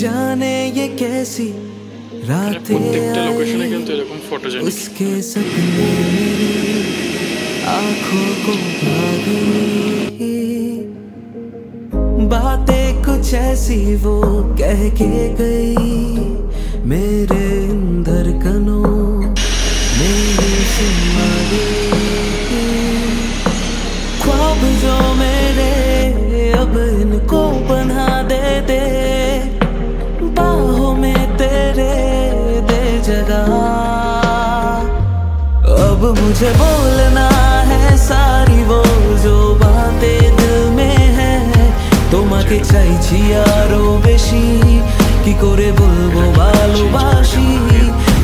जाने ये कैसी প্রত্যেকটা লোকেশনে কিন্তু এরকম ফটোজেনিক उसके सपने मेरी आंखों को भा गई। बातें कुछ ऐसी वो कह के गई मेरे धड़कनों मेरी सुना गई। ख्वाब जो मेरे अब इनको बना दे दे बाहों में तेरे दे जगह। अब मुझे बोलना है सारी वो जो बातें दिल में है তোমাকে চাইছি আরো বেশি কি করে বলবো ভালোবাসি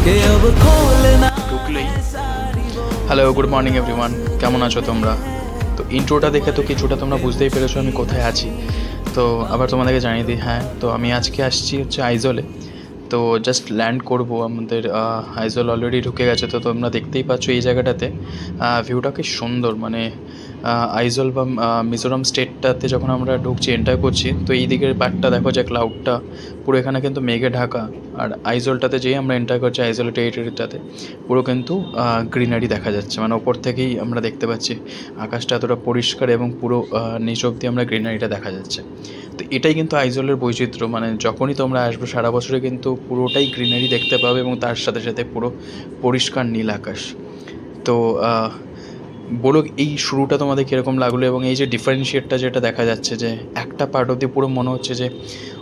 কে अब खोलना। হ্যালো গুড মর্নিং এভরিওয়ান, কেমন আছো তোমরা? তো ইন্ট্রোটা দেখে তো কিছুটা তোমরা বুঝতেই পেরেছো আমি কোথায় আছি। তো আবার তোমাদেরকে জানিয়ে দিই, হ্যাঁ তো আমি আজকে আসছি হচ্ছে আইজলে। তো জাস্ট ল্যান্ড করবো, আমাদের আইজল অলরেডি ঢুকে গেছে। তো তোমরা দেখতেই পাচ্ছ এই জায়গাটাতে ভিউটা কি সুন্দর, মানে আইজল বা মিজোরাম স্টেটটাতে যখন আমরা ঢুকছি এন্টার করছি তো এই দিকের পার্টটা দেখো যে ক্লাউডটা পুরো এখানে কিন্তু মেঘে ঢাকা, আর আইজলটাতে যেই আমরা এন্টার করছি আইজল টেরিটরিটাতে পুরো কিন্তু গ্রিনারি দেখা যাচ্ছে, মানে ওপর থেকেই আমরা দেখতে পাচ্ছি আকাশটা এতটা পরিষ্কার এবং পুরো নিচ অব্দি আমরা গ্রিনারিটা দেখা যাচ্ছে। তো এটাই কিন্তু আইজলের বৈচিত্র্য, মানে যখনই তোমরা আসবে সারা বছরে কিন্তু পুরোটাই গ্রিনারি দেখতে পাবে এবং তার সাথে সাথে পুরো পরিষ্কার নীল আকাশ। তো বলো এই শুরুটা তোমাদের কীরকম লাগলো, এবং এই যে ডিফারেন্সিয়েটটা যেটা দেখা যাচ্ছে যে একটা পার্ট অব্দি পুরো মনে হচ্ছে যে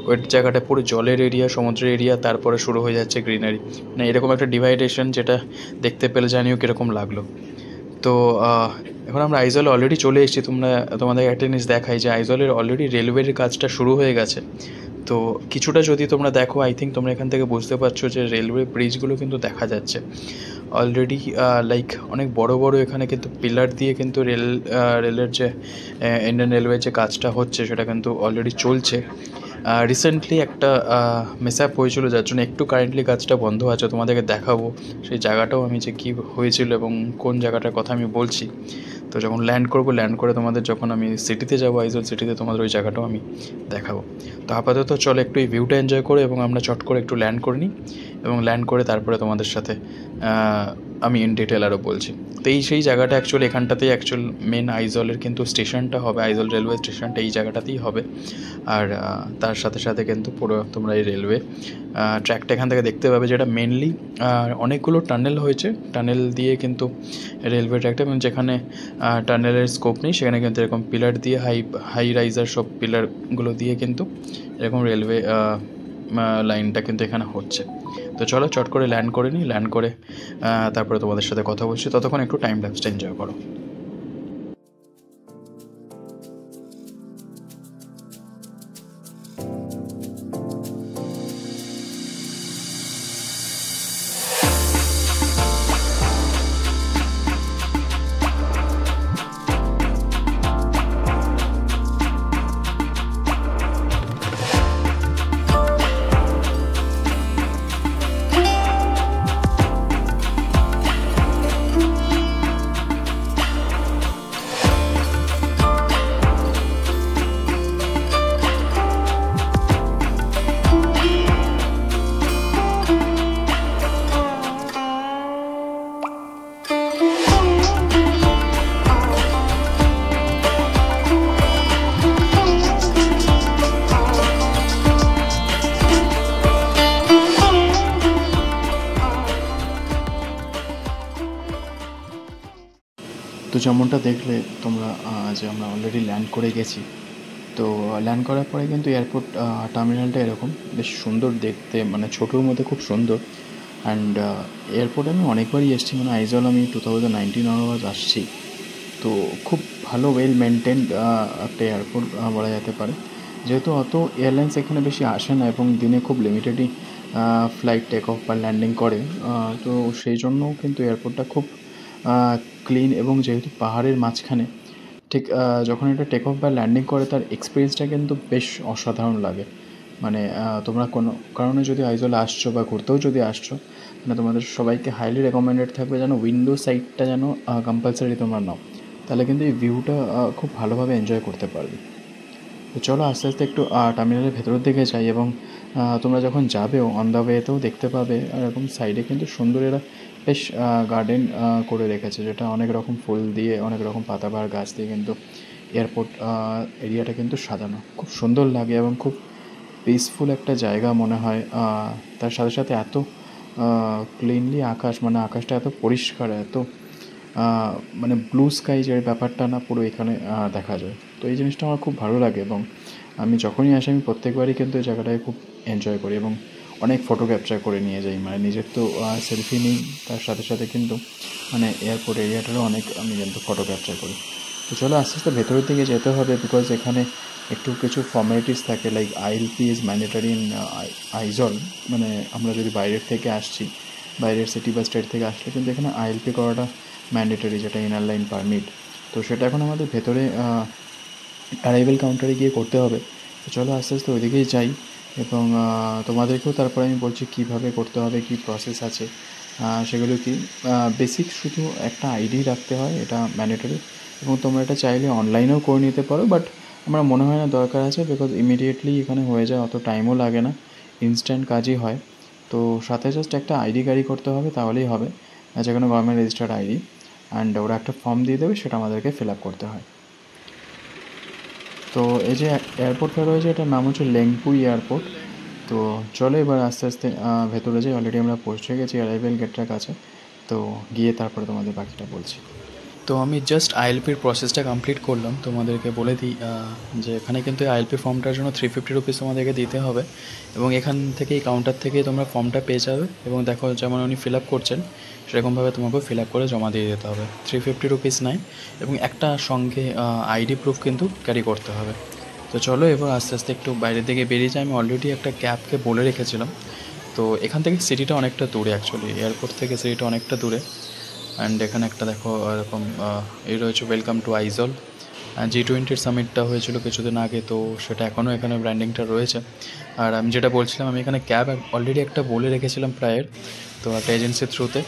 ওই জায়গাটা পুরো জলের এরিয়া, সমুদ্রের এরিয়া, তারপরে শুরু হয়ে যাচ্ছে গ্রিনারি, মানে এরকম একটা ডিভাইডেশন যেটা দেখতে পেলে জানিও কীরকম লাগলো। তো এখন আমরা আইজলে অলরেডি চলে এসেছি। তোমাদের একটা জিনিস দেখাই যে আইজলের অলরেডি রেলওয়ের কাজটা শুরু হয়ে গেছে। তো কিছুটা যদি তোমরা দেখো, আই থিঙ্ক তোমরা এখান থেকে বুঝতে পারছো যে রেলওয়ে ব্রিজগুলো কিন্তু দেখা যাচ্ছে অলরেডি, লাইক অনেক বড় বড় এখানে কিন্তু পিলার দিয়ে কিন্তু রেলের যে ইন্ডিয়ান রেলওয়ের যে কাজটা হচ্ছে সেটা কিন্তু অলরেডি চলছে। রিসেন্টলি একটা মিসঅ্যাপ হয়েছিল যার জন্য একটু কারেন্টলি কাজটা বন্ধ আছে, তোমাদেরকে দেখাবো সেই জায়গাটাও আমি যে কী হয়েছিল এবং কোন জায়গাটার কথা আমি বলছি। তো যখন ল্যান্ড করে তোমাদের যখন আমি সিটিতে যাবো আইজল সিটিতে তোমাদের ওই জায়গাটাও আমি দেখাবো। তো আপাতত চলো একটু এই ভিউটা এনজয় করে এবং আমরা চট করে একটু ল্যান্ড করে নিই, এবং ল্যান্ড করে তারপরে তোমাদের সাথে আমি ইন ডিটেল আরও বলছি। তো সেই জায়গাটা অ্যাকচুয়ালি এখানটাতেই মেন আইজলের কিন্তু স্টেশনটা হবে, আইজল রেলওয়ে স্টেশনটা এই জায়গাটাতেই হবে। আর তার সাথে সাথে কিন্তু পুরো তোমরা এই রেলওয়ে ট্র্যাকটা এখান থেকে দেখতে পাবে, যেটা মেনলি অনেকগুলো টানেল হয়েছে, টানেল দিয়ে কিন্তু রেলওয়ে ট্র্যাকটা, এবং যেখানে টানেলের স্কোপ নেই সেখানে কিন্তু এরকম পিলার দিয়ে হাই রাইজার সব পিলারগুলো দিয়ে কিন্তু এরকম রেলওয়ে লাইনটা কিন্তু এখানে হচ্ছে। তো চলো চট করে ল্যান্ড করে নিই, ল্যান্ড করে তারপরে তোমাদের সাথে কথা বলছি, ততক্ষণ একটু টাইম ল্যাপসটা এনজয় করো। তো যেমনটা দেখলে তোমরা যে আমরা অলরেডি ল্যান্ড করে গেছি। তো ল্যান্ড করার পরে কিন্তু এয়ারপোর্ট টার্মিনালটা এরকম বেশ সুন্দর দেখতে, মানে ছোটোর মধ্যে খুব সুন্দর। অ্যান্ড এয়ারপোর্টে আমি অনেকবারই এসেছি, মানে আইজল আমি 2019 অনওয়ার্স আসছি। তো খুব ভালো ওয়েল মেনটেন্ড একটা এয়ারপোর্ট বলা যেতে পারে, যেহেতু অত এয়ারলাইন্স এখানে বেশি আসে না এবং দিনে খুব লিমিটেডই ফ্লাইট টেক অফ বা ল্যান্ডিং করে। তো সেই জন্য কিন্তু এয়ারপোর্টটা খুব ক্লিন, এবং যেহেতু পাহাড়ের মাঝখানে ঠিক যখন এটা টেক অফ বা ল্যান্ডিং করে তার এক্সপিরিয়েন্সটা কিন্তু বেশ অসাধারণ লাগে। মানে তোমরা কোনো কারণে যদি আইজলে আসছো বা ঘুরতেও যদি আসছো, মানে তোমাদের সবাইকে হাইলি রেকমেন্ডেড থাকবে যেন উইন্ডো সাইডটা যেন কম্পালসারি তোমরা নাও, তাহলে কিন্তু এই ভিউটা খুব ভালোভাবে এনজয় করতে পারবে। তো চলো আস্তে আস্তে একটু টার্মিনালের ভেতরের দিকে যাই, এবং তোমরা যখন যাবেও অন দ্য ওয়েতেও দেখতে পাবে এরকম সাইডে কিন্তু সুন্দর এরা বেশ গার্ডেন করে রেখেছে, যেটা অনেক রকম ফুল দিয়ে, অনেক রকম পাতাবাহার গাছ দিয়ে কিন্তু এয়ারপোর্ট এরিয়াটা কিন্তু সাজানো খুব সুন্দর লাগে এবং খুব পিসফুল একটা জায়গা মনে হয়। তার সাথে সাথে এত ক্লিনলি আকাশ, মানে আকাশটা এত পরিষ্কার, এত মানে ব্লু স্কাই যে ব্যাপারটা না পুরো এখানে দেখা যায়। তো এই জিনিসটা আমার খুব ভালো লাগে, এবং আমি যখনই আসি আমি প্রত্যেকবারই কিন্তু এই জায়গাটাকে খুব এনজয় করি এবং অনেক ফটো ক্যাপচার করে নিয়ে যাই। মানে নিজের তো সেলফি নিই, তার সাথে সাথে কিন্তু মানে এয়ারপোর্ট এরিয়াটারও অনেক আমি কিন্তু ফটো ক্যাপচার করি। তো চলো আস্তে আস্তে ভেতরের দিকে যেতে হবে, বিকজ এখানে একটু কিছু ফর্মালিটিস থাকে, like ILP is mandatory in Aizawl. মানে আমরা যদি বাইরের থেকে আসছি, বাইরের সিটি বা স্টেট থেকে আসলে কিন্তু এখানে আইএলপি করাটা ম্যান্ডেটরি, যেটা ইনার লাইন পারমিট। তো সেটা এখন আমাদের ভেতরে অ্যারাইভেল কাউন্টারে গিয়ে করতে হবে। তো চলো আস্তে আস্তে ওইদিকেই যাই, এবং তোমাদেরকেও তারপরে আমি বলছি কীভাবে করতে হবে, কী প্রসেস আছে সেগুলো কি। বেসিক শুধু একটা আইডি রাখতে হয়, এটা ম্যান্ডেটরি, এবং তোমরা এটা চাইলে অনলাইনেও করে নিতে পারো, বাট আমার মনে হয় না দরকার আছে, বিকজ ইমিডিয়েটলি এখানে হয়ে যায়, অত টাইমও লাগে না, ইনস্ট্যান্ট কাজই হয়। তো সাথে জাস্ট একটা আইডি ক্যারি করতে হবে, তাহলেই হবে, যে কোনো গভর্নমেন্ট রেজিস্টার্ড আইডি, অ্যান্ড ওরা একটা ফর্ম দিয়ে দেবে, সেটা আমাদেরকে ফিল আপ করতে হয়। তো এই যে এয়ারপোর্টটা রয়েছে, এটার নাম হচ্ছে লেংপুই এয়ারপোর্ট। তো চলো এবার আস্তে আস্তে ভেতরে যাই। অলরেডি আমরা পৌঁছে গেছি অ্যারাইভেল গেটটার কাছে, তো গিয়ে তারপরে তোমাদের বাকিটা বলছি। তো আমি জাস্ট আইএলপির প্রসেসটা কমপ্লিট করলাম। তোমাদেরকে বলে দিই যে এখানে কিন্তু আইএলপি ফর্মটার জন্য 350 রুপিস তোমাদেরকে দিতে হবে, এবং এখান থেকে এই কাউন্টার থেকে তোমরা ফর্মটা পেয়ে যাবে, এবং দেখো যেমন উনি ফিল আপ করছেন সেরকমভাবে তোমাকেও ফিল আপ করে জমা দিয়ে দিতে হবে। 350 রুপিস নেয়, এবং একটা সঙ্গে আইডি প্রুফ কিন্তু ক্যারি করতে হবে। তো চলো এবার আস্তে আস্তে একটু বাইরের দিকে বেরিয়ে যাই। আমি অলরেডি একটা ক্যাবকে বলে রেখেছিলাম। তো এখান থেকে সিটিটা অনেকটা দূরে, অ্যাকচুয়ালি এয়ারপোর্ট থেকে সিটিটা অনেকটা দূরে। অ্যান্ড এখানে একটা দেখো এরকম এই রয়েছে, ওয়েলকাম টু আইজল। G20 সামিটটা হয়েছিল কিছুদিন আগে, তো সেটা এখনও এখানে ব্র্যান্ডিংটা রয়েছে। আর আমি যেটা বলছিলাম, আমি এখানে ক্যাব অলরেডি একটা বলে রেখেছিলাম প্রায়ের, তো একটা এজেন্সির থ্রুতে।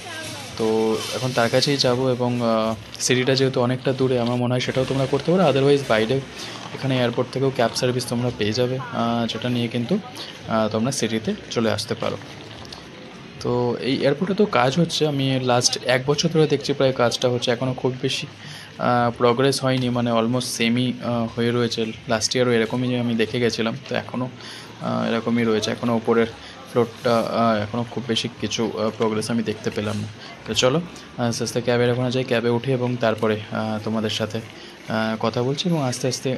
তো এখন তার কাছেই যাব, এবং সিটিটা যেহেতু অনেকটা দূরে, আমার মনে হয় সেটাও তোমরা করতে পারো। আদারওয়াইজ বাইরে এখানে এয়ারপোর্ট থেকেও ক্যাব সার্ভিস তোমরা পেয়ে যাবে, যেটা নিয়ে কিন্তু তোমরা সিটিতে চলে আসতে পারো। তো এই এয়ারপোর্টে তো কাজ হচ্ছে, আমি লাস্ট 1 বছর ধরে দেখছি প্রায় কাজটা হচ্ছে, এখনও খুব বেশি প্রগ্রেস হয়নি, মানে অলমোস্ট সেমই হয়ে রয়েছে। লাস্ট ইয়ারও এরকমই আমি দেখে গেছিলাম, তো এখনও এরকমই রয়েছে, এখনও ওপরের ফ্লোরটা এখনও খুব বেশি কিছু প্রগ্রেস আমি দেখতে পেলাম না। তো চলো আস্তে আস্তে ক্যাবের ওখানে যাই, ক্যাবে উঠি, এবং তারপরে তোমাদের সাথে কথা বলছি, এবং আস্তে আস্তে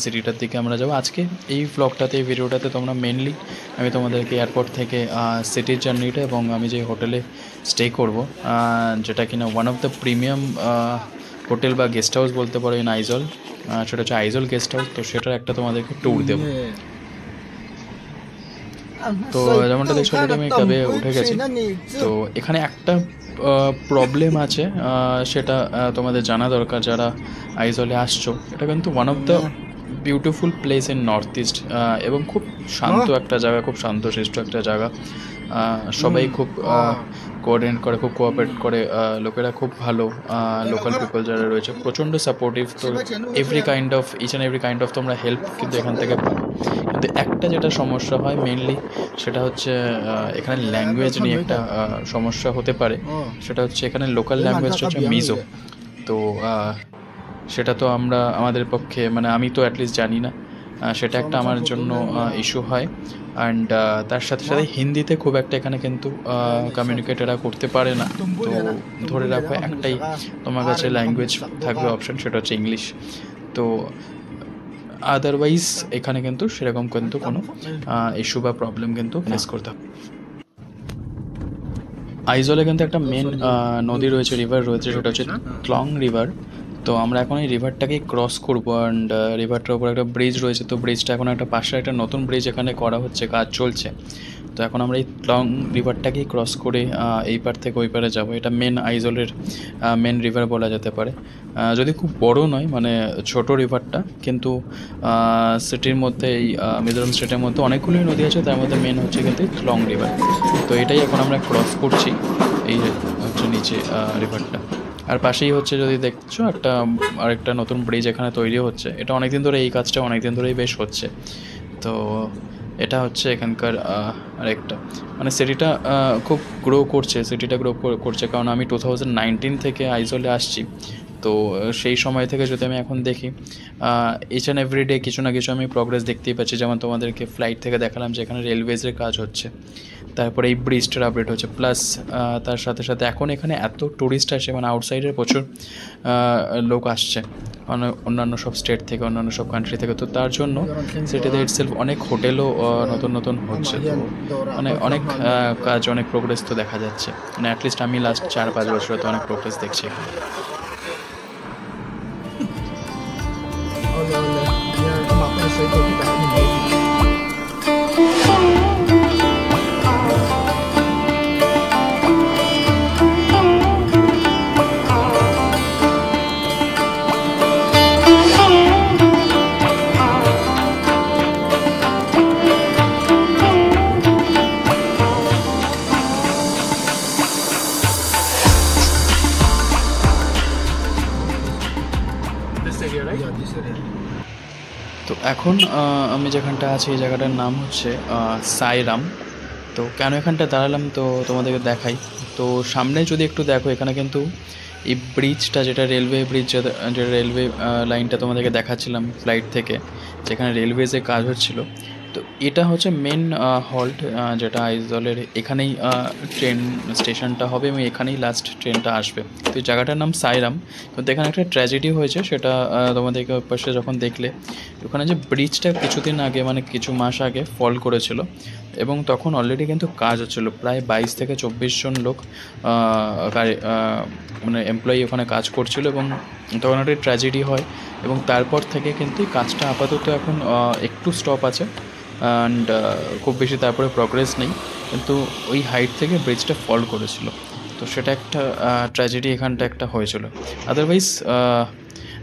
সিটিটার দিকে আমরা যাবো। আজকে এই ব্লগটাতে, এই ভিডিওটাতে তোমরা মেনলি আমি তোমাদেরকে এয়ারপোর্ট থেকে সিটির জার্নিটা, এবং আমি যে হোটেলে স্টে করব, যেটা কিনা one of the premium hotel বা গেস্ট হাউস বলতে পারো ইন আইজল, সেটা হচ্ছে আইজল গেস্ট হাউস। তো সেটার একটা তোমাদেরকে ট্যুর দেবো। তো যেমনটা দেখছো অলরেডি আমি ক্যাবে উঠে গেছি। তো এখানে একটা প্রবলেম আছে, সেটা তোমাদের জানা দরকার যারা আইজলে আসছো। এটা কিন্তু one of the beautiful place in north east, এবং খুব শান্ত একটা জায়গা, খুব শান্তশিষ্ট একটা জায়গা। সবাই খুব কোঅর্ডিনেট করে, খুব কোঅপারেট করে, লোকেরা খুব ভালো, লোকাল পিপল যারা রয়েছে প্রচণ্ড সাপোর্টিভ। তো every kind of each and every kind of তোমরা হেল্প কিন্তু এখান থেকে পাও। কিন্তু একটা যেটা সমস্যা হয় মেনলি, সেটা হচ্ছে এখানে ল্যাঙ্গুয়েজ নিয়ে একটা সমস্যা হতে পারে। সেটা হচ্ছে এখানে লোকাল ল্যাঙ্গুয়েজটা হচ্ছে মিজো। তো সেটা তো আমাদের পক্ষে, মানে আমি তো অ্যাটলিস্ট জানি না, সেটা একটা আমার জন্য ইস্যু হয়। অ্যান্ড তার সাথে সাথে হিন্দিতে খুব একটা এখানে কিন্তু কমিউনিকেটেরা করতে পারে না। তো ধরে রাখো একটাই তোমার কাছে ল্যাঙ্গুয়েজ থাকবে অপশান, সেটা হচ্ছে ইংলিশ। তো আদারওয়াইজ এখানে কিন্তু সেরকম কিন্তু কোনো ইস্যু বা প্রবলেম কিন্তু ফেস করতে হবে। আইজলে কিন্তু একটা মেন নদী রয়েছে, রিভার রয়েছে, সেটা হচ্ছে ক্লং রিভার। তো আমরা এখন এই রিভারটাকেই ক্রস করবো, অ্যান্ড রিভারটার উপর একটা ব্রিজ রয়েছে। তো ব্রিজটা এখন একটা পাশে একটা নতুন ব্রিজ এখানে করা হচ্ছে, কাজ চলছে। তো এখন আমরা এই ক্লং রিভারটাকেই ক্রস করে এই পার থেকে ওই পারে যাবো। এটা মেন আইজলের মেন রিভার বলা যেতে পারে, যদি খুব বড় নয়, মানে ছোট রিভারটা। কিন্তু সিটির মধ্যে, এই মিজোরাম স্টেটের মধ্যে অনেকগুলোই নদী আছে, তার মধ্যে মেন হচ্ছে কিন্তু ক্লং রিভার। তো এটাই এখন আমরা ক্রস করছি, এই হচ্ছে নিচে রিভারটা। আর পাশেই হচ্ছে যদি দেখছো আরেকটা নতুন ব্রিজ এখানে তৈরি হচ্ছে। এটা অনেকদিন ধরে এই কাজটা অনেকদিন ধরেই বেশ হচ্ছে। তো এটা হচ্ছে এখানকার আরেকটা মানে সিটিটা খুব গ্রো করছে, করছে কারণ আমি 2019 থেকে আইজলে আসছি। তো সেই সময় থেকে যদি আমি এখন দেখি ইচ অ্যান্ড এভরি ডে কিছু না কিছু আমি প্রগ্রেস দেখতেই পাচ্ছি। যেমন তোমাদেরকে ফ্লাইট থেকে দেখালাম যে এখানে রেলওয়েজের কাজ হচ্ছে, তারপরে এই ব্রিজটার আপডেট হচ্ছে, প্লাস তার সাথে সাথে এখন এখানে এত ট্যুরিস্ট আসে, মানে আউটসাইডের প্রচুর লোক আসছে অন্যান্য সব স্টেট থেকে, অন্যান্য সব কান্ট্রি থেকে। তো তার জন্য সিটিতে ইটসেলফ অনেক হোটেলও নতুন নতুন হচ্ছে। তো মানে অনেক কাজ, অনেক প্রোগ্রেস তো দেখা যাচ্ছে। মানে অ্যাটলিস্ট আমি লাস্ট 4-5 বছরে তো অনেক প্রোগ্রেস দেখছি এখানে। তো এখন আমি যেখানটা আছি এই জায়গাটার নাম হচ্ছে সাইরাম। তো কেন এখানটা দাঁড়ালাম তো তোমাদেরকে দেখাই। তো সামনে যদি একটু দেখো, এখানে কিন্তু এই ব্রিজটা, যেটা রেলওয়ে ব্রিজ, যে রেলওয়ে লাইনটা তোমাদেরকে দেখাচ্ছিলাম ফ্লাইট থেকে, যেখানে রেলওয়েজে কাজ হচ্ছিলো, তো এটা হচ্ছে মেন হল্ট, যেটা আইজলের এখানেই ট্রেন স্টেশনটা হবে এবং এখানেই লাস্ট ট্রেনটা আসবে। তো এই জায়গাটার নাম সাইরাম। কিন্তু এখানে একটা ট্র্যাজেডি হয়েছে, সেটা তোমাদেরকে পাশে যখন দেখলে, ওখানে যে ব্রিজটা কিছুদিন আগে, মানে কিছু মাস আগে ফল করেছিল, এবং তখন অলরেডি কিন্তু কাজ হচ্ছিলো। প্রায় 22 থেকে 24 জন লোক মানে এমপ্লয়ি ওখানে কাজ করছিল, এবং তখন একটা ট্র্যাজেডি হয়। এবং তারপর থেকে কিন্তু কাজটা আপাতত এখন একটু স্টপ আছে, অ্যান্ড খুব বেশি তারপরে প্রগ্রেস নেই। কিন্তু ওই হাইট থেকে ব্রিজটা ফল করেছিল, তো সেটা একটা ট্র্যাজেডি এখানটা একটা হয়েছিল। আদারওয়াইজ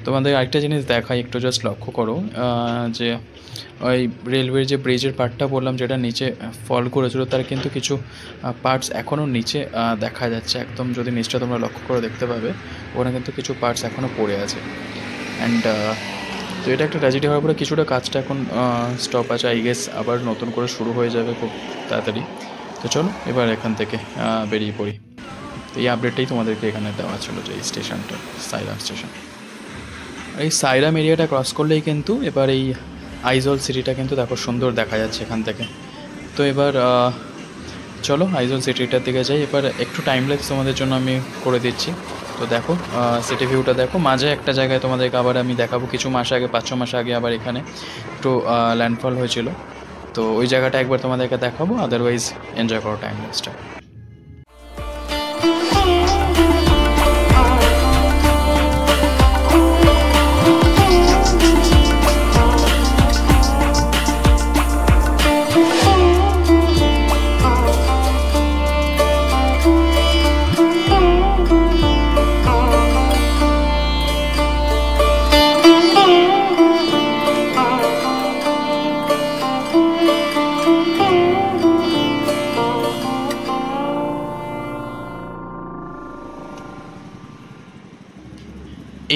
তোমাদের আরেকটা জিনিস দেখাই, একটু জাস্ট লক্ষ্য করো যে ওই রেলওয়ের যে ব্রিজের পার্টটা বললাম যেটা নিচে ফল করেছিল, তার কিন্তু কিছু পার্টস এখনও নিচে দেখা যাচ্ছে। একদম যদি নিচটা তোমরা লক্ষ্য করে দেখতে পাবে, ওখানে কিন্তু কিছু পার্টস এখনও পড়ে আছে। অ্যান্ড তো এটা একটা ট্র্যাজেডি হওয়ার পরে কিছুটা কাজটা এখন স্টপ আছে। আই গেস আবার নতুন করে শুরু হয়ে যাবে খুব তাড়াতাড়ি। তো চলো এবার এখান থেকে বেরিয়ে পড়ি। তো এই আপডেটটাই তোমাদেরকে এখানে দেওয়া ছিল, যে এই স্টেশনটা সাইরাম স্টেশন। এই সাইরাম এরিয়াটা ক্রস করলেই কিন্তু এবার এই আইজল সিটিটা কিন্তু দেখো সুন্দর দেখা যাচ্ছে এখান থেকে। তো এবার চলো আইজল সিটিটার দিকে যাই। এবার একটু টাইম ল্যাপস তোমাদের জন্য আমি করে দিচ্ছি। তো দেখো সিটি ভিউটা দেখো। মাঝে একটা জায়গায় তোমাদেরকে আবার আমি দেখাবো, কিছু মাস আগে, 5-6 মাস আগে আবার এখানে একটু ল্যান্ডফল হয়েছিল। তো ওই জায়গাটা একবার তোমাদেরকে দেখাবো। আদারওয়াইজ এনজয় করো টাইম ল্যাপসটা।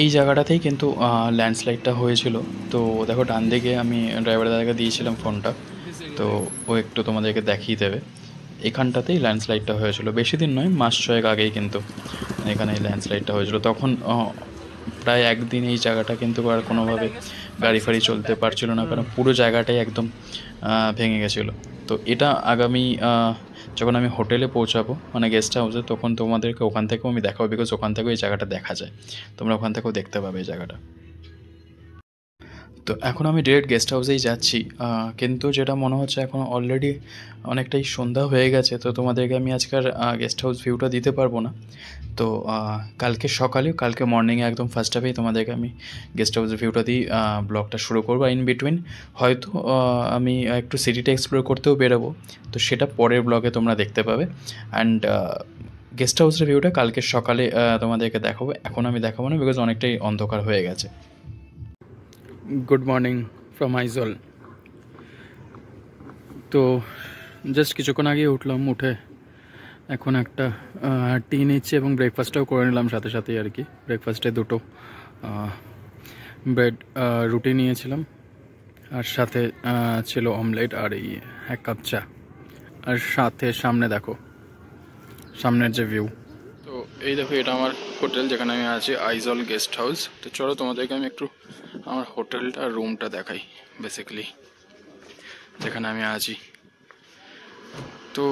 এই জায়গাটাতেই কিন্তু ল্যান্ডস্লাইডটা হয়েছিল। তো দেখো ডান দিকে আমি ড্রাইভার দাদাকে দিয়েছিলাম ফোনটা, তো ও একটু তোমাদেরকে দেখিয়ে দেবে। এখানটাতেই ল্যান্ডস্লাইডটা হয়েছিল, বেশি দিন নয়, মাস 6 আগেই কিন্তু এখানে এই ল্যান্ডস্লাইডটা হয়েছিল। তখন প্রায় একদিন এই জায়গাটা কিন্তু আর কোনোভাবে গাড়ি ফাড়ি চলতে পারছিল না, কারণ পুরো জায়গাটাই একদম ভেঙে গেছিলো। তো এটা আগামী যখন আমি হোটেলে পৌঁছাবো, মানে গেস্ট হাউসে, তখন তোমাদেরকে ওখান থেকেও আমি দেখাবো, বিকজ ওখান থেকেও এই জায়গাটা দেখা যায়, তোমরা ওখান থেকেও দেখতে পাবে এই জায়গাটা। তো এখন আমি ডিরেক্ট গেস্ট হাউসেই যাচ্ছি, কিন্তু যেটা মনে হচ্ছে এখন অলরেডি অনেকটাই সন্ধ্যা হয়ে গেছে। তো তোমাদেরকে আমি আজকের গেস্ট হাউস ভিউটা দিতে পারবো না। তো কালকে সকালে, কালকে মর্নিংয়ে একদম ফার্স্ট হাফেই তোমাদেরকে আমি গেস্ট হাউসের ভিউটা দিয়ে ব্লগটা শুরু করবো। ইন বিটুইন হয়তো আমি একটু সিটিটা এক্সপ্লোর করতেও বেরোবো, তো সেটা পরের ব্লগে তোমরা দেখতে পাবে। অ্যান্ড গেস্ট হাউসের ভিউটা কালকে সকালে তোমাদেরকে দেখাবো, এখন আমি দেখাবো না, বিকজ অনেকটাই অন্ধকার হয়ে গেছে। Good morning from Aizawl. তো জাস্ট কিছুক্ষণ আগে উঠলাম, উঠে এখন একটা টি নিচ্ছি এবং ব্রেকফাস্টটাও করে নিলাম সাথে সাথেই আর কি। ব্রেকফাস্টে দুটো ব্রেড রুটি নিয়েছিলাম, আর সাথে ছিল অমলেট আর এই 1 কাপ চা। আর সাথে সামনে দেখো সামনের যে ভিউ। তো এই দেখো এটা আমার হোটেল যেখানে আমি আছি, আইজল গেস্ট হাউস। তো চলো তোমাদেরকে আমি একটু আমার হোটেলটা রুমটা দেখাই, বেসিক্যালি যেখানে আমি আছি। তো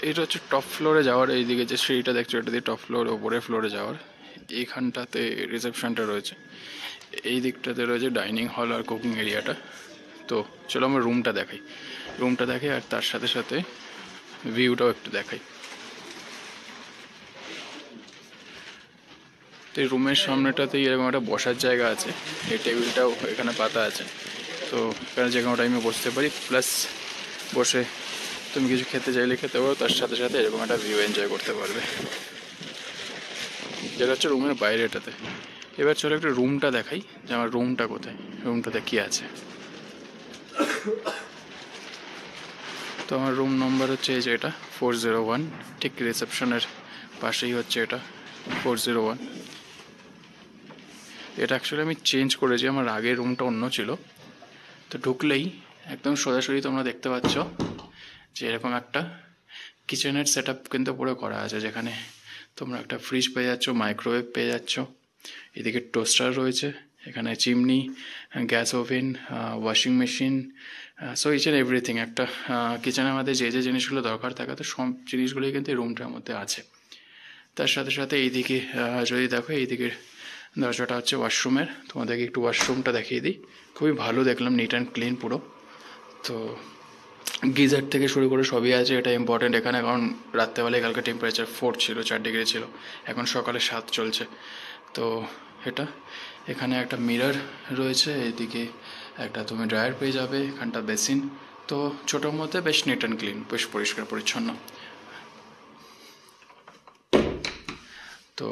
এটা হচ্ছে টপ ফ্লোরে যাওয়ার, এইদিকে যে সিঁড়িটা দেখছো এটা দিয়ে টপ ফ্লোর ওপরের ফ্লোরে যাওয়ার। এইখানটাতে রিসেপশনটা রয়েছে, এই দিকটাতে রয়েছে ডাইনিং হল আর কুকিং এরিয়াটা। তো চলো আমার রুমটা দেখাই, আর তার সাথে সাথে ভিউটাও একটু দেখাই। তো এই রুমের সামনেটাতেই এরকম একটা বসার জায়গা আছে, এই টেবিলটাও এখানে পাতা আছে। তো এখানে যে কোনো টাইমে বসতে পারি, প্লাস বসে তুমি কিছু খেতে চাইলে খেতে পারো, তার সাথে সাথে এরকম একটা ভিউ এনজয় করতে পারবে, যেটা হচ্ছে রুমের বাইরেটাতে। এবার চলো একটা রুমটা দেখাই যে আমার রুমটা কোথায়, রুমটাতে কি আছে। তো আমার রুম নম্বর হচ্ছে এই যে এটা 401, ঠিক রিসেপশনের পাশেই হচ্ছে এটা 401। এটা অ্যাকচুয়ালি আমি চেঞ্জ করেছি, আমার আগের রুমটা অন্য ছিল। তো ঢুকলেই একদম সোজাসুজি তোমরা দেখতে পাচ্ছ যে এরকম একটা কিচেনের সেট আপ কিন্তু পুরো করা আছে, যেখানে তোমরা একটা ফ্রিজ পেয়ে যাচ্ছ, মাইক্রোওয়েভ পেয়ে যাচ্ছ, এদিকে টোস্টার রয়েছে, এখানে chimney, gas oven, washing machine, so each and everything. একটা কিচেনের মধ্যে যে যে জিনিসগুলো দরকার থাকে তো সব জিনিসগুলোই কিন্তু এই রুমটার মধ্যে আছে। তার সাথে সাথে এইদিকে যদি দেখো, এইদিকে দরজাটা হচ্ছে ওয়াশরুমের। তোমাদেরকে একটু ওয়াশরুমটা দেখিয়ে দিই, খুবই ভালো দেখলাম, নিট অ্যান্ড ক্লিন পুরো। তো গিজার থেকে শুরু করে সবই আছে, এটা ইম্পর্টেন্ট এখানে, কারণ রাত্রেবেলায় কালকে টেম্পারেচার 4 ছিল, 4 ডিগ্রি ছিল, এখন সকালে 7 চলছে। তো এটা এখানে একটা মিরর রয়েছে, এইদিকে একটা তুমি ড্রায়ার পেয়ে যাবে, এখানটা বেসিন। তো ছোটোর মধ্যে বেশ নিট অ্যান্ড ক্লিন, বেশ পরিষ্কার পরিচ্ছন্ন। তো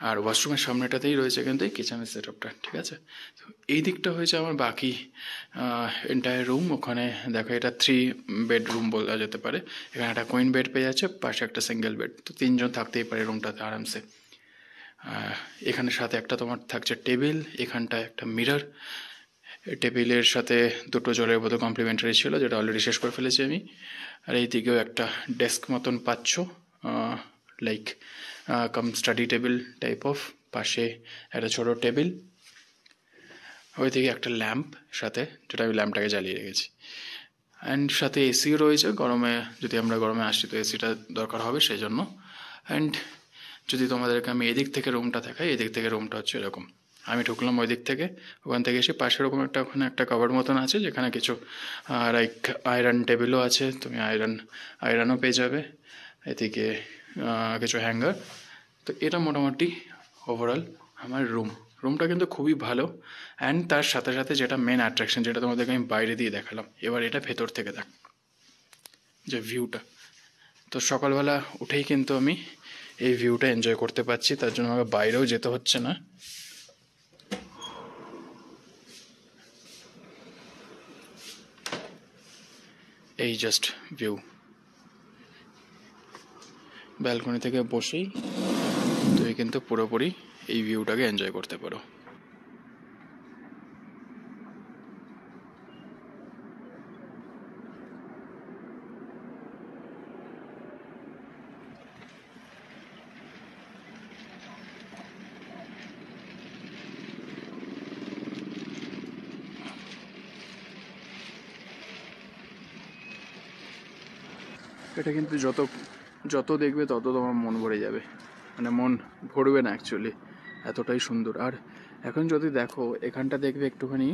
আর ওয়াশরুমের সামনেটাতেই রয়েছে কিন্তু এই কিচেনের সেট আপটা, ঠিক আছে। তো এই দিকটা হয়েছে আমার বাকি এন্টায়ার রুম। ওখানে দেখো এটা 3 বেডরুম বলা যেতে পারে। এখানে একটা কুইন বেড পেয়ে যাচ্ছে, পাশে একটা সিঙ্গেল বেড, তো 3 জন থাকতেই পারে রুমটাতে আরামসে। এখানে সাথে একটা তোমার থাকছে টেবিল, এখানটায় একটা মিরর, টেবিলের সাথে 2টো জলের বোতল কমপ্লিমেন্টারি ছিল, যেটা অলরেডি শেষ করে ফেলেছি আমি। আর এই দিকেও একটা ডেস্ক মতন পাচ্ছ, like cum study table type of, পাশে একটা ছোটো টেবিল, ওইদিকে একটা ল্যাম্প সাথে, যেটা আমি ল্যাম্পটাকে জ্বালিয়ে রেখেছি। অ্যান্ড সাথে এসিও রয়েছে, গরমে যদি আমরা গরমে আসি তো এসিটা দরকার হবে সেই জন্য। অ্যান্ড যদি তোমাদেরকে আমি এদিক থেকে রুমটা দেখাই, এদিক থেকে রুমটা হচ্ছে এরকম। আমি ঢুকলাম ওই দিক থেকে, ওখান থেকে এসে পাশে এরকম ওখানে একটা কভার মতন আছে, যেখানে কিছু লাইক আয়রন টেবিলও আছে, তুমি আয়রনও পেয়ে যাবে, এদিকে কিছু হ্যাঙ্গার। তো এটা মোটামুটি ওভারঅল আমার রুমটা কিন্তু খুবই ভালো। অ্যান্ড তার সাথে সাথে যেটা মেন অ্যাট্রাকশন, যেটা তোমাদেরকে আমি বাইরে দিয়ে দেখালাম, এবার এটা ভেতর থেকে দেখ যে ভিউটা। তো সকালবেলা উঠেই কিন্তু আমি এই ভিউটা এনজয় করতে পারছি, তার জন্য আমাকে বাইরেও যেতে হচ্ছে না। এই জাস্ট ভিউ, ব্যালকনি থেকে বসেই তুমি কিন্তু পুরোপুরি এই ভিউটাকে এনজয় করতে পারো। এটা কিন্তু যত দেখবে তত তোমার মন ভরে যাবে, মানে মন ভরবে না অ্যাকচুয়ালি, এতটাই সুন্দর। আর এখন যদি দেখো এখানটা দেখবে একটুখানি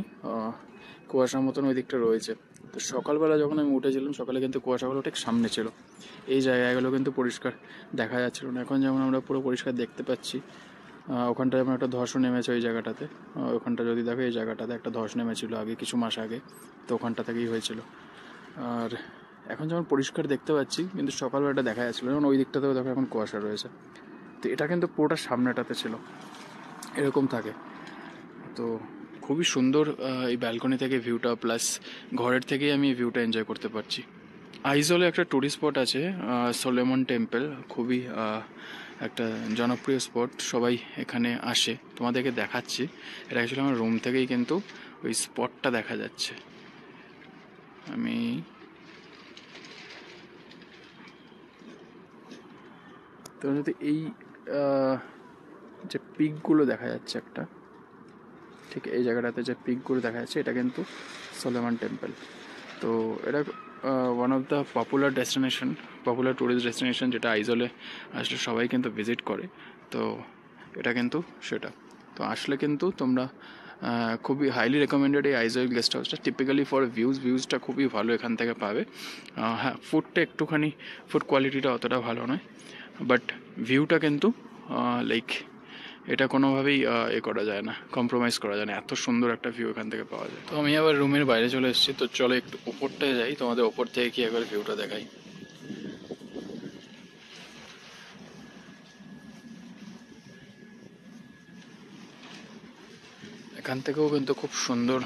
কুয়াশার মতন ওই দিকটা রয়েছে। তো সকালবেলা যখন আমি উঠেছিলাম সকালে কিন্তু কুয়াশাগুলো ঠিক সামনে ছিল, এই জায়গাগুলো কিন্তু পরিষ্কার দেখা যাচ্ছিল না। এখন যেমন আমরা পুরো পরিষ্কার দেখতে পাচ্ছি, ওখানটায় যেমন একটা ধসও নেমেছে ওই জায়গাটাতে। ওখানটা যদি দেখো এই জায়গাটাতে একটা ধস নেমেছিল আগে, কিছু মাস আগে, তো ওখানটা থেকেই হয়েছিল। আর এখন যেমন পরিষ্কার দেখতে পাচ্ছি, কিন্তু সকালবেলাটা দেখা যাচ্ছিলো, যেমন ওই দিকটাতেও দেখো এখন কুয়াশা রয়েছে। তো এটা কিন্তু পুরোটা সামনেটাতে ছিল, এরকম থাকে। তো খুবই সুন্দর এই ব্যালকনি থেকে ভিউটা, প্লাস ঘরের থেকেই আমি এই ভিউটা এনজয় করতে পারছি। আইজলে একটা টুরিস্ট স্পট আছে, সোলেমন টেম্পল, খুবই একটা জনপ্রিয় স্পট, সবাই এখানে আসে। তোমাদেরকে দেখাচ্ছি, এটা অ্যাকচুয়ালি আমার রুম থেকেই কিন্তু ওই স্পটটা দেখা যাচ্ছে। আমি তো যদি এই যে পিকগুলো দেখা যাচ্ছে একটা, ঠিক এই জায়গাটাতে যে পিকগুলো দেখা যাচ্ছে, এটা কিন্তু সোলেমন টেম্পল। তো এটা one of the popular tourist destination, যেটা আইজলে আসলে সবাই কিন্তু ভিজিট করে। তো এটা কিন্তু সেটা। তো আসলে কিন্তু তোমরা খুবই হাইলি রেকমেন্ডেড এই আইজল গেস্ট হাউসটা, টিপিক্যালি ফর ভিউজটা খুবই ভালো এখান থেকে পাবে। হ্যাঁ, ফুড কোয়ালিটিটা অতটা ভালো নয়, বাট ভিউটা কিন্তু লাইক এটা কোনোভাবেই করা যায় না, কম্প্রোমাইজ করা যায় না, এত সুন্দর একটা ভিউ এখান থেকে পাওয়া যায়। তো আমি আবার রুমের বাইরে চলে এসেছি, তো চলো একটু ওপরটায় যাই, তোমাদের ওপর থেকে কি একবার ভিউটা দেখাই। এখান থেকেও কিন্তু খুব সুন্দর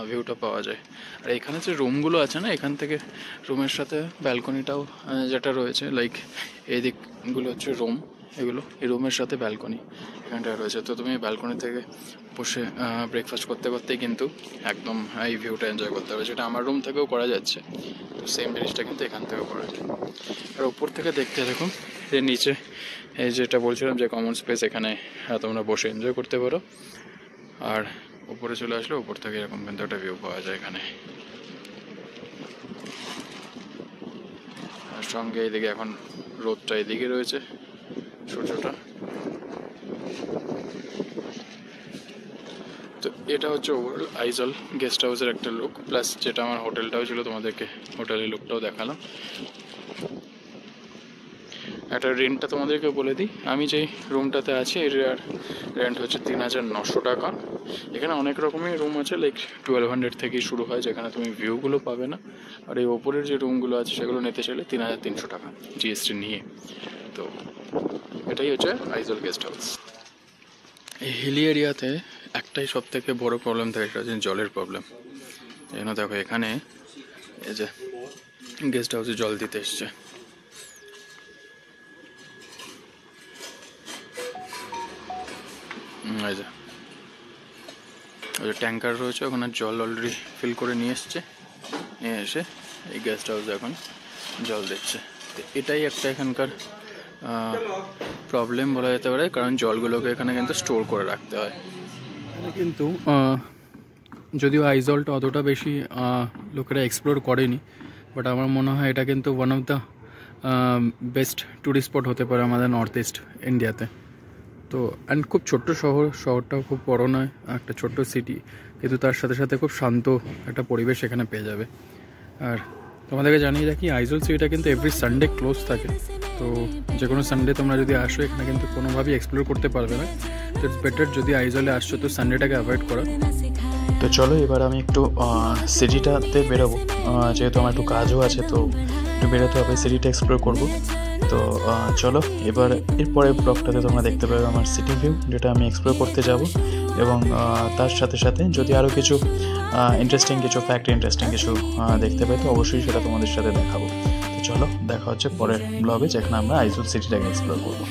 ভিউটা পাওয়া যায়। আর এখানে যে রুমগুলো আছে না, এখান থেকে রুমের সাথে ব্যালকনিটাও যেটা রয়েছে, লাইক এই দিকগুলো হচ্ছে রুম, এগুলো এই রুমের সাথে ব্যালকনি এখানটায় রয়েছে। তো তুমি ব্যালকনি থেকে বসে ব্রেকফাস্ট করতে করতেই কিন্তু একদম এই ভিউটা এনজয় করতে পারবে, যেটা আমার রুম থেকেও করা যাচ্ছে। তো সেম জিনিসটা কিন্তু এখান থেকেও করা যায়। আর ওপর থেকে দেখতে দেখুন, এর নিচে এই যেটা বলছিলাম যে কমন স্পেস, এখানে তোমরা বসে এনজয় করতে পারো। আর উপরে চলে আসলে উপর থেকে এরকম কিন্তু একটা ভিউ পাওয়া যায় এখানে। আর সঙ্গে এইদিকে এখন রোদটা এদিকে রয়েছে, সূর্যটা। তো এটা হচ্ছে ওভারঅল আইজল গেস্ট হাউসের একটা লুক, প্লাস যেটা আমার হোটেলটাও ছিল, তোমাদেরকে হোটেলের লুকটাও দেখালাম। একটা রেন্টটা তোমাদেরকে বলে দিই, আমি যেই রুমটাতে আছি এর রেন্ট হচ্ছে 3900 টাকা। এখানে অনেক রকমের রুম আছে, লাইক 1200 থেকেই শুরু হয়, যেখানে তুমি ভিউগুলো পাবে না। আর এই ওপরের যে রুমগুলো আছে সেগুলো নিতে চাইলে 3300 টাকা জিএসটি নিয়ে। তো এটাই হচ্ছে আইজল গেস্ট হাউস। এই হিলি এরিয়াতে একটাই সব থেকে বড়ো প্রবলেম থাকে, সেটা হচ্ছে জলের প্রবলেম। এই জন্য দেখো এখানে এই যে গেস্ট হাউসে জল দিতে এসছে। এই যে ট্যাঙ্কার রয়েছে, ওখানে জল অলরেডি ফিল করে নিয়ে এসে এই গেস্ট হাউসে এখন জল দিচ্ছে। তো এটাই একটা এখানকার প্রবলেম বলা যেতে পারে, কারণ জলগুলোকে এখানে কিন্তু স্টোর করে রাখতে হয়। কিন্তু যদিও আইজলটা অতটা বেশি লোকেরা এক্সপ্লোর করেনি, বাট আমার মনে হয় এটা কিন্তু one of the best tourist spot হতে পারে আমাদের নর্থ ইস্ট ইন্ডিয়াতে। তো অ্যান্ড খুব ছোট্ট শহরটাও খুব বড় নয়, একটা ছোট্ট সিটি, কিন্তু তার সাথে সাথে খুব শান্ত একটা পরিবেশ এখানে পেয়ে যাবে। আর তোমাদেরকে জানিয়ে রাখি, আইজল সিটিটা কিন্তু এভরি সানডে ক্লোজ থাকে। তো যে কোনো সানডে তোমরা যদি আসো, এখানে কিন্তু কোনোভাবেই এক্সপ্লোর করতে পারবে না। তো ইটস বেটার যদি আইজলে আসছো তো সানডেটাকে অ্যাভয়েড করা। তো চলো এবার আমি একটু সিটিটাতে বেরোবো, যেহেতু আমার একটু কাজও আছে, তো একটু বেরোতে হবে, সিটিটা এক্সপ্লোর করবো। তো চলো এবার এরপরে ব্লগটাতে তোমরা দেখতে পাবে আমার সিটি ভিউ, যেটা আমি এক্সপ্লোর করতে যাব। এবং তার সাথে সাথে যদি আরও কিছু ইন্টারেস্টিং কিছু দেখতে পাই, তো অবশ্যই সেটা তোমাদের সাথে দেখাবো। তো চলো দেখা হচ্ছে পরের ব্লগে, যেখানে আমরা আইজল সিটিটাকে এক্সপ্লোর করবো।